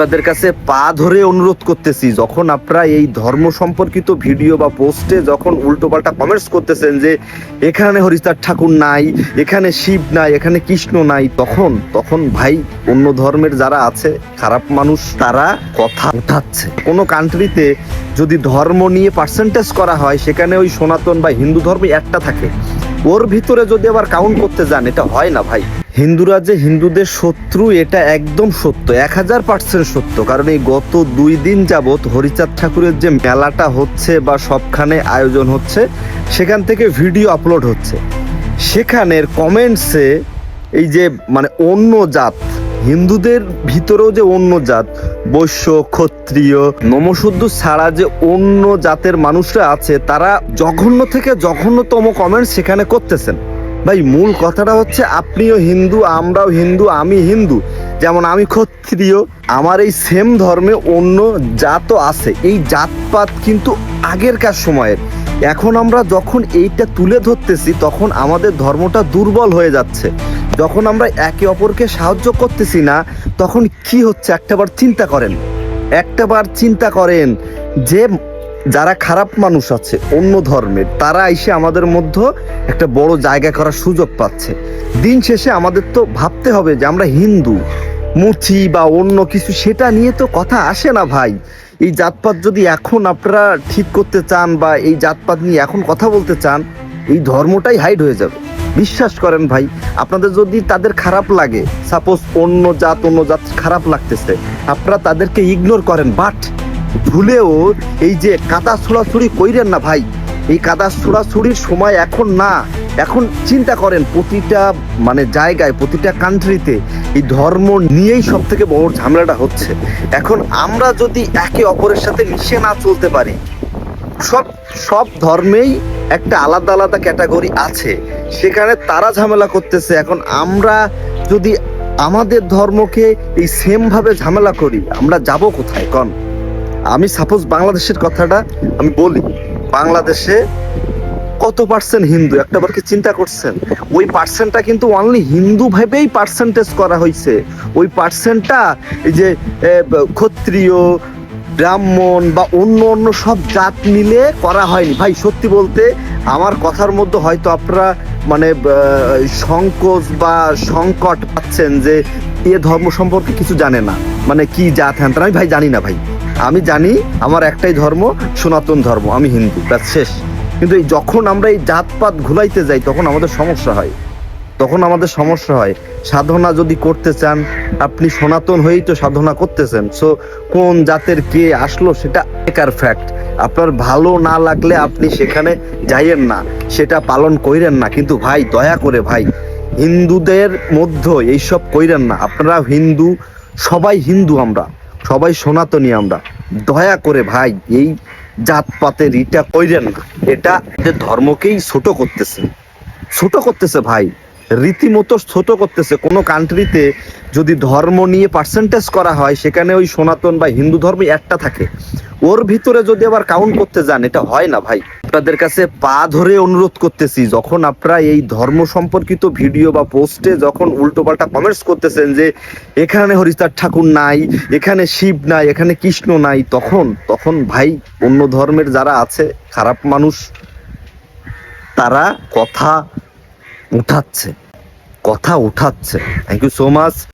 আপনাদের কাছে পা ধরে অনুরোধ করতেছি, যখন আপনারা এই ধর্ম সম্পর্কিত ভিডিও বা পোস্টে যখন উল্টোপাল্টা কমেন্টস করতেছেন যে এখানে হরিচাঁদ ঠাকুর নাই, এখানে শিব নাই, এখানে কৃষ্ণ নাই, তখন ভাই অন্য ধর্মের যারা আছে খারাপ মানুষ তারা কথা উঠাচ্ছে। কোনো কান্ট্রিতে যদি ধর্ম নিয়ে পার্সেন্টেজ করা হয় সেখানে ওই সনাতন বা হিন্দু ধর্ম একটা থাকে, ওর ভিতরে যদি আবার কাউন্ট করতে যান এটা হয় না ভাই। হিন্দুরা যে হিন্দুদের শত্রু এটা একদম সত্য, 1000% সত্য। কারণ এই গত 2 দিন যাবৎ হরিচাঁদ ঠাকুরের যে মেলাটা হচ্ছে বা সবখানে আয়োজন হচ্ছে সেখান থেকে ভিডিও আপলোড হচ্ছে, সেখানের কমেন্টসে এই যে মানে অন্য জাত, হিন্দুদের ভিতরেও যে অন্য জাত, বৈশ্য, ক্ষত্রিয়, নমঃশূদ্র ছাড়া যে অন্য জাতের মানুষরা আছে তারা জঘন্য থেকে জঘন্যতম কমেন্ট সেখানে করতেছেন। ভাই মূল কথাটা হচ্ছে আপনিও হিন্দু, আমরাও হিন্দু, আমি হিন্দু, যেমন আমি ক্ষত্রিয়, আমার এই সেম ধর্মে অন্য জাতও আছে। এই জাতপাত কিন্তু আগেরকার সময়ের। এখন আমরা যখন এইটা তুলে ধরতেছি তখন আমাদের ধর্মটা দুর্বল হয়ে যাচ্ছে। যখন আমরা একে অপরকে সাহায্য করতেছি না তখন কি হচ্ছে একটাবার চিন্তা করেন যে যারা খারাপ মানুষ আছে অন্য ধর্মের তারা এসে আমাদের মধ্যে একটা বড় জায়গা করার সুযোগ পাচ্ছে। দিন শেষে আমাদের তো ভাবতে হবে যে আমরা হিন্দু, মুচি বা অন্য কিছু সেটা নিয়ে তো কথা আসে না ভাই। এই জাতপাত যদি এখন আপনারা ঠিক করতে চান বা এই জাতপাত নিয়ে এখন কথা বলতে চান, এই ধর্মটাই হাইড হয়ে যাবে। বিশ্বাস করেন ভাই, আপনাদের যদি তাদের খারাপ লাগে, সাপোজ অন্য জাত খারাপ লাগতেছে, আপনারা তাদেরকে ইগনোর করেন, বাট ভুলেও এই যে কাদা ছোড়াছুড়ি কইরেন না ভাই। এই কাদা ছোড়াছুড়ির সময় এখন না। এখন চিন্তা করেন প্রতিটা মানে জায়গায়, প্রতিটা কান্ট্রিতে এই ধর্ম নিয়েই সব থেকে বড় ঝামেলাটা হচ্ছে। এখন আমরা যদি একে অপরের সাথে মিশে না চলতে পারি, সব ধর্মেই একটা আলাদা আলাদা ক্যাটাগরি আছে, সেখানে তারা ঝামেলা করতেছে। এখন আমরা যদি আমাদের ধর্মকে এই সেম ভাবে ঝামেলা করি, আমরা যাব কোথায় কন? আমি সাপোজ বাংলাদেশের কথাটা আমি বলি, বাংলাদেশে কত পার্সেন্ট হিন্দু একটাবার কি চিন্তা করছেন? ওই পার্সেন্টটা কিন্তু অনলি হিন্দু ভেবেই পার্সেন্টেজ করা হয়েছে। ওই পার্সেন্টটা এই যে ক্ষত্রিয়, ব্রাহ্মণ বা অন্য সব জাত মিলে করা হয়নি ভাই। সত্যি বলতে আমার কথার মধ্যে হয়তো আপনারা মানে সংকোচ বা সংকট পাচ্ছেন যে এ ধর্ম সম্পর্কে কিছু জানে না, মানে কি জাত হ্যান। আমি ভাই জানি না ভাই, আমি জানি আমার একটাই ধর্ম, সনাতন ধর্ম, আমি হিন্দু, ব্যাস শেষ। কিন্তু এই যখন আমরা এই জাতপাত ঘুলাইতে যাই তখন আমাদের সমস্যা হয়। সাধনা যদি করতে চান, আপনি সনাতন হয়েই তো সাধনা করতেছেন, সো কোন জাতের কে আসলো সেটা একার ফ্যাক্ট। আপনার ভালো না লাগলে আপনি সেখানে যাইয়েন না, সেটা পালন কইরেন না। কিন্তু ভাই দয়া করে ভাই, হিন্দুদের মধ্যে এইসব কইরেন না। আপনারা হিন্দু, সবাই হিন্দু, আমরা সবাই সনাতনী, আমরা দয়া করে ভাই এই জাতপাতের ইটা কইরেন না। এটা ধর্মকেই ছোট করতেছে ভাই, রীতিমতো ছোট করতেছে। কোনো কান্ট্রিতে যদি ধর্ম নিয়ে পার্সেন্টেজ করা হয় সেখানে ওই সনাতন বা হিন্দু ধর্ম একটা থাকে, ওর ভিতরে যদি আবার কাউন্ট করতে যান এটা হয় না ভাই। আপনাদের কাছে পা ধরে অনুরোধ করতেছি, যখন আপনারা এই ধর্ম সম্পর্কিত ভিডিও বা পোস্টে যখন উল্টোপাল্টা কমেন্টস করতেছেন যে এখানে হরিচাঁদ ঠাকুর নাই, এখানে শিব নাই, এখানে কৃষ্ণ নাই, তখন ভাই অন্য ধর্মের যারা আছে খারাপ মানুষ তারা কথা উঠাচ্ছে। Thank you so much.